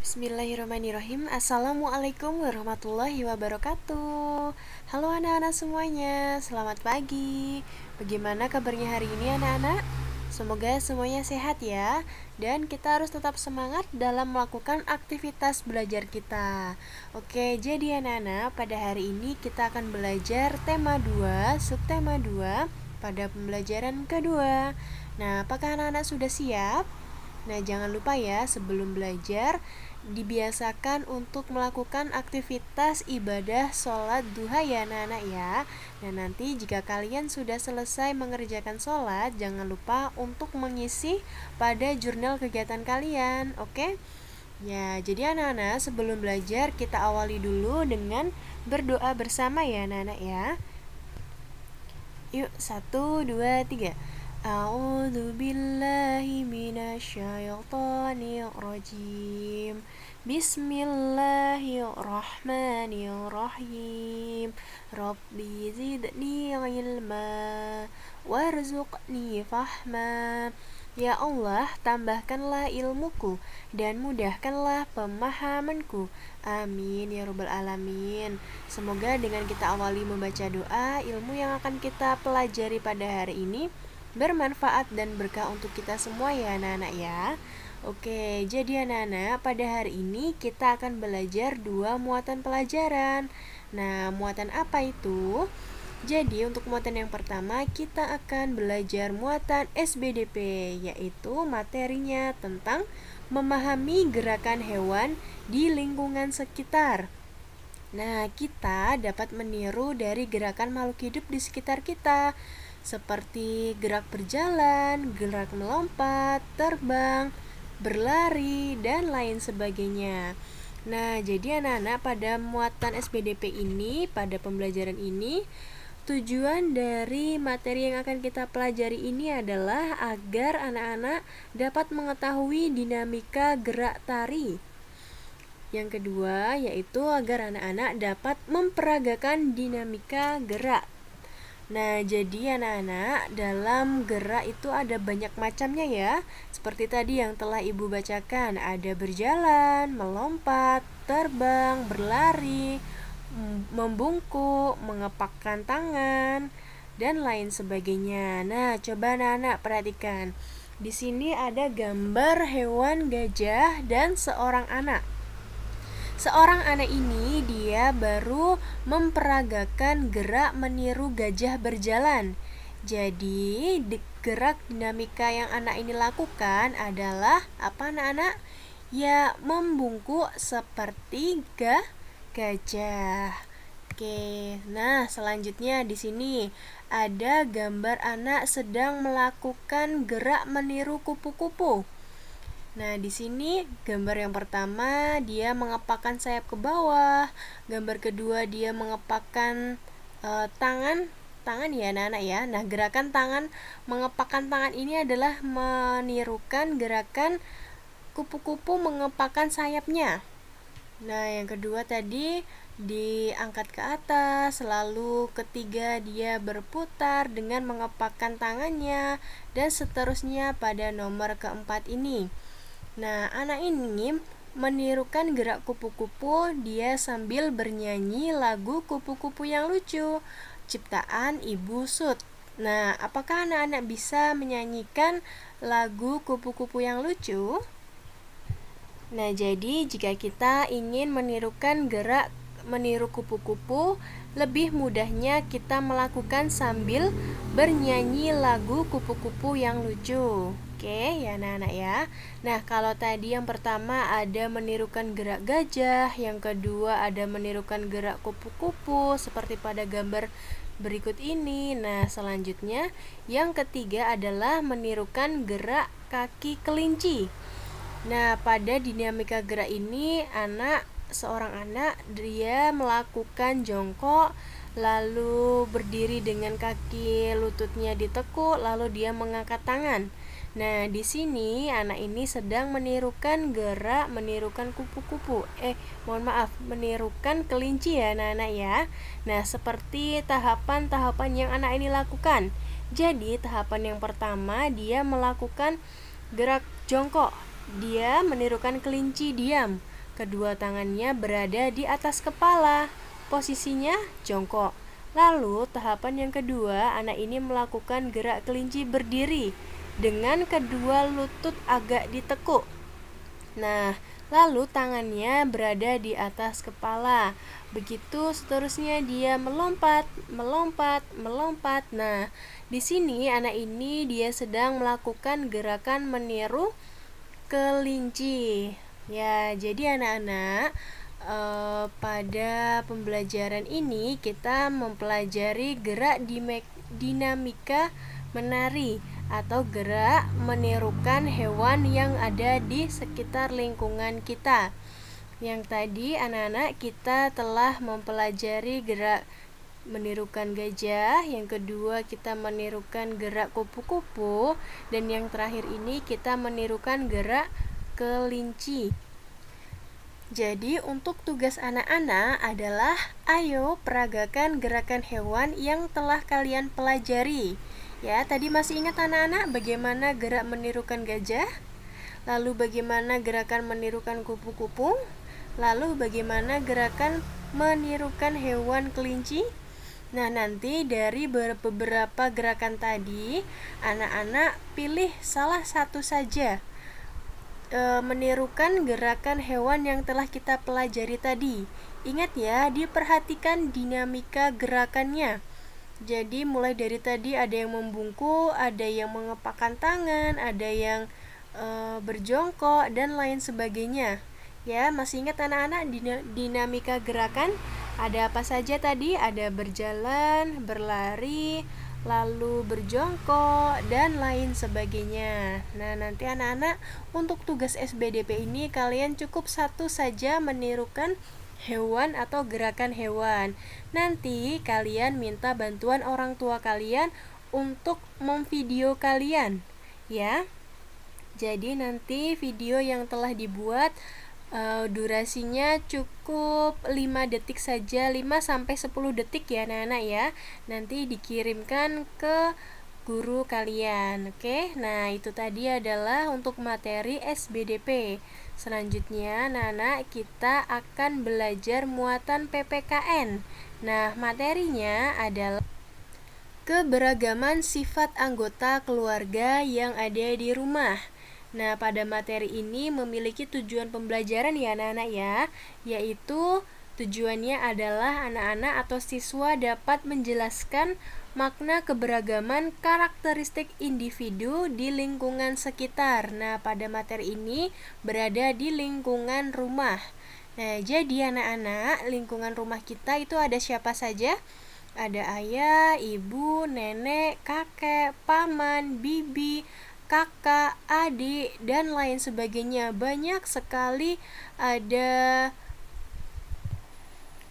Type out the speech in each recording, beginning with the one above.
Bismillahirrahmanirrahim. Assalamualaikum warahmatullahi wabarakatuh. Halo anak-anak semuanya, selamat pagi. Bagaimana kabarnya hari ini anak-anak? Semoga semuanya sehat ya. Dan kita harus tetap semangat dalam melakukan aktivitas belajar kita. Oke, jadi anak-anak, pada hari ini kita akan belajar tema 2, subtema 2 pada pembelajaran kedua. Nah, apakah anak-anak sudah siap? Nah, jangan lupa ya, sebelum belajar, dibiasakan untuk melakukan aktivitas ibadah sholat duha ya anak-anak ya. Dan nanti jika kalian sudah selesai mengerjakan sholat, jangan lupa untuk mengisi pada jurnal kegiatan kalian, oke? Ya, jadi anak-anak sebelum belajar kita awali dulu dengan berdoa bersama ya anak-anak ya. Yuk, 1, 2, 3. A'udzu billahi minasyaitonir rajim. Bismillahirrahmanirrahim. Rabbi zidni ilma warzuqni fahma. Ya Allah, tambahkanlah ilmuku dan mudahkanlah pemahamanku. Amin ya rabbal alamin. Semoga dengan kita awali membaca doa, ilmu yang akan kita pelajari pada hari ini bermanfaat dan berkah untuk kita semua ya anak-anak ya. Oke, jadi anak-anak, pada hari ini kita akan belajar 2 muatan pelajaran. Nah, muatan apa itu? Jadi untuk muatan yang pertama kita akan belajar muatan SBDP, yaitu materinya tentang memahami gerakan hewan di lingkungan sekitar. Nah, kita dapat meniru dari gerakan makhluk hidup di sekitar kita, seperti gerak berjalan, gerak melompat, terbang, berlari, dan lain sebagainya. Nah, jadi anak-anak pada muatan SBDP ini, pada pembelajaran ini, tujuan dari materi yang akan kita pelajari ini adalah agar anak-anak dapat mengetahui dinamika gerak tari. Yang kedua, yaitu agar anak-anak dapat memperagakan dinamika gerak. Nah, jadi anak-anak, dalam gerak itu ada banyak macamnya ya. Seperti tadi yang telah Ibu bacakan, ada berjalan, melompat, terbang, berlari, membungkuk, mengepakkan tangan, dan lain sebagainya. Nah, coba anak-anak perhatikan. Di sini ada gambar hewan gajah dan seorang anak. Seorang anak ini dia baru memperagakan gerak meniru gajah berjalan. Jadi gerak dinamika yang anak ini lakukan adalah apa anak-anak? Ya, membungkuk seperti gajah. Oke, nah selanjutnya di sini ada gambar anak sedang melakukan gerak meniru kupu-kupu. Nah, di sini gambar yang pertama dia mengepakkan sayap ke bawah, gambar kedua dia mengepakkan tangan ya anak-anak ya. Nah, gerakan tangan mengepakkan tangan ini adalah menirukan gerakan kupu-kupu mengepakkan sayapnya. Nah, yang kedua tadi diangkat ke atas, lalu ketiga dia berputar dengan mengepakkan tangannya, dan seterusnya pada nomor keempat ini. Nah, anak ini menirukan gerak kupu-kupu dia sambil bernyanyi lagu kupu-kupu yang lucu, ciptaan Ibu Sud. Nah, apakah anak-anak bisa menyanyikan lagu kupu-kupu yang lucu? Nah, jadi jika kita ingin menirukan gerak meniru kupu-kupu, lebih mudahnya kita melakukan sambil bernyanyi lagu kupu-kupu yang lucu. Oke, ya anak-anak ya. Nah, kalau tadi yang pertama ada menirukan gerak gajah, yang kedua ada menirukan gerak kupu-kupu seperti pada gambar berikut ini. Nah, selanjutnya yang ketiga adalah menirukan gerak kaki kelinci. Nah, pada dinamika gerak ini seorang anak dia melakukan jongkok, lalu berdiri dengan kaki lututnya ditekuk, lalu dia mengangkat tangan. Nah, di sini anak ini sedang menirukan gerak menirukan kupu-kupu. Menirukan kelinci ya anak-anak ya. Nah, seperti tahapan-tahapan yang anak ini lakukan. Jadi, tahapan yang pertama dia melakukan gerak jongkok. Dia menirukan kelinci diam. Kedua tangannya berada di atas kepala, posisinya jongkok. Lalu tahapan yang kedua, anak ini melakukan gerak kelinci berdiri dengan kedua lutut agak ditekuk. Nah, lalu tangannya berada di atas kepala. Begitu seterusnya dia melompat, melompat, melompat. Nah, di sini anak ini dia sedang melakukan gerakan meniru kelinci. Ya, jadi anak-anak pada pembelajaran ini kita mempelajari gerak dinamika menari atau gerak menirukan hewan yang ada di sekitar lingkungan kita. Yang tadi anak-anak kita telah mempelajari gerak menirukan gajah, yang kedua kita menirukan gerak kupu-kupu, dan yang terakhir ini kita menirukan gerak kelinci. Jadi untuk tugas anak-anak adalah ayo peragakan gerakan hewan yang telah kalian pelajari. Ya, tadi masih ingat anak-anak bagaimana gerak menirukan gajah? Lalu bagaimana gerakan menirukan kupu-kupu? Lalu bagaimana gerakan menirukan hewan kelinci? Nah, nanti dari beberapa gerakan tadi, anak-anak pilih salah satu saja. Menirukan gerakan hewan yang telah kita pelajari tadi. Ingat ya, diperhatikan dinamika gerakannya. Jadi mulai dari tadi ada yang membungkuk, ada yang mengepakkan tangan, ada yang berjongkok dan lain sebagainya. Ya, masih ingat anak-anak dinamika gerakan? Ada apa saja tadi? Ada berjalan, berlari, lalu berjongkok dan lain sebagainya. Nah, nanti anak-anak untuk tugas SBDP ini kalian cukup satu saja menirukan hewan atau gerakan hewan. Nanti kalian minta bantuan orang tua kalian untuk memvideo kalian, ya. Jadi nanti video yang telah dibuat durasinya cukup 5 detik saja, 5-10 detik ya anak-anak ya. Nanti dikirimkan ke guru kalian. Oke, nah itu tadi adalah untuk materi SBDP. Selanjutnya anak-anak kita akan belajar muatan PPKN. Nah, materinya adalah keberagaman sifat anggota keluarga yang ada di rumah. Nah, pada materi ini memiliki tujuan pembelajaran ya anak-anak ya, yaitu tujuannya adalah anak-anak atau siswa dapat menjelaskan makna keberagaman karakteristik individu di lingkungan sekitar. Nah, pada materi ini berada di lingkungan rumah. Nah, jadi anak-anak, lingkungan rumah kita itu ada siapa saja? Ada ayah, ibu, nenek, kakek, paman, bibi, kakak, adik, dan lain sebagainya. Banyak sekali ada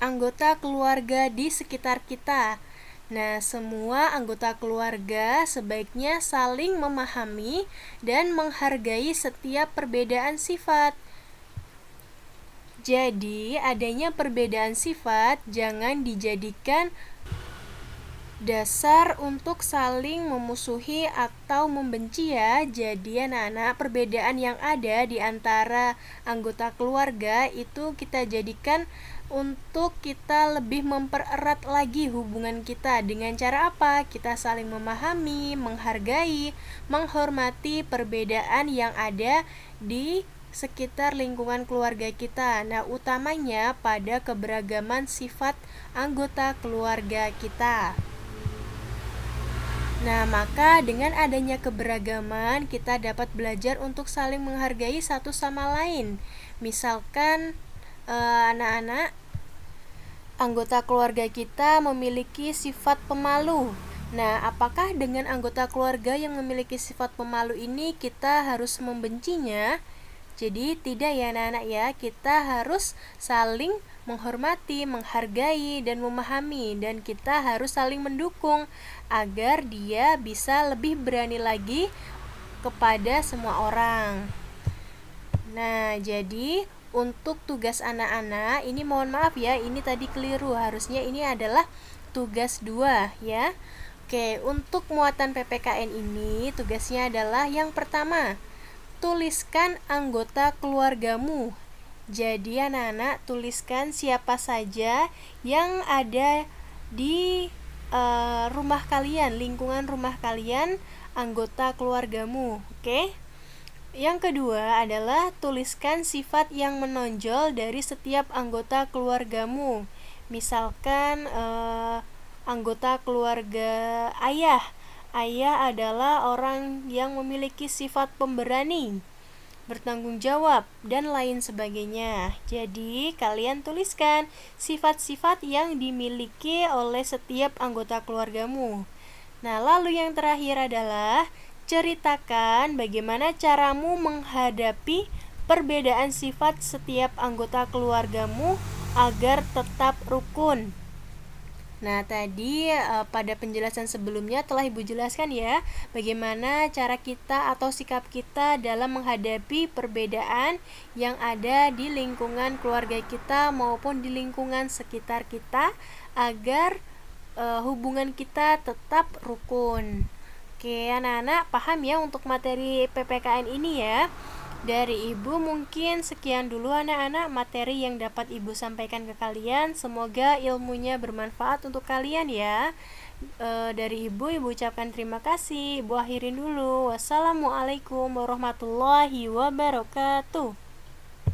anggota keluarga di sekitar kita. Nah, semua anggota keluarga sebaiknya saling memahami dan menghargai setiap perbedaan sifat. Jadi, adanya perbedaan sifat jangan dijadikan dasar untuk saling memusuhi atau membenci ya. Jadi anak-anak, perbedaan yang ada di antara anggota keluarga itu kita jadikan untuk kita lebih mempererat lagi hubungan kita. Dengan cara apa? Kita saling memahami, menghargai, menghormati perbedaan yang ada di sekitar lingkungan keluarga kita. Nah, utamanya pada keberagaman sifat anggota keluarga kita. Nah, maka dengan adanya keberagaman, kita dapat belajar untuk saling menghargai satu sama lain. Misalkan, anak-anak, anggota keluarga kita memiliki sifat pemalu. Nah, apakah dengan anggota keluarga yang memiliki sifat pemalu ini kita harus membencinya? Jadi tidak ya anak-anak ya, kita harus saling menghormati, menghargai, dan memahami, dan kita harus saling mendukung agar dia bisa lebih berani lagi kepada semua orang. Nah, jadi untuk tugas anak-anak, ini mohon maaf ya, ini tadi keliru, harusnya ini adalah tugas 2 ya. Oke, untuk muatan PPKN ini tugasnya adalah yang pertama, tuliskan anggota keluargamu Jadi anak-anak tuliskan siapa saja yang ada di rumah kalian, lingkungan rumah kalian, anggota keluargamu, oke? Yang kedua adalah tuliskan sifat yang menonjol dari setiap anggota keluargamu. Misalkan anggota keluarga ayah. Ayah adalah orang yang memiliki sifat pemberani, bertanggung jawab, dan lain sebagainya. Jadi, kalian tuliskan sifat-sifat yang dimiliki oleh setiap anggota keluargamu. Nah, lalu yang terakhir adalah ceritakan bagaimana caramu menghadapi perbedaan sifat setiap anggota keluargamu agar tetap rukun. Nah, tadi pada penjelasan sebelumnya telah Ibu jelaskan ya, bagaimana cara kita atau sikap kita dalam menghadapi perbedaan yang ada di lingkungan keluarga kita maupun di lingkungan sekitar kita agar hubungan kita tetap rukun. Oke, anak-anak paham ya untuk materi PPKN ini ya. Dari Ibu mungkin sekian dulu anak-anak materi yang dapat Ibu sampaikan ke kalian. Semoga ilmunya bermanfaat untuk kalian ya. Dari Ibu ucapkan terima kasih. Ibu akhirin dulu. Wassalamualaikum warahmatullahi wabarakatuh.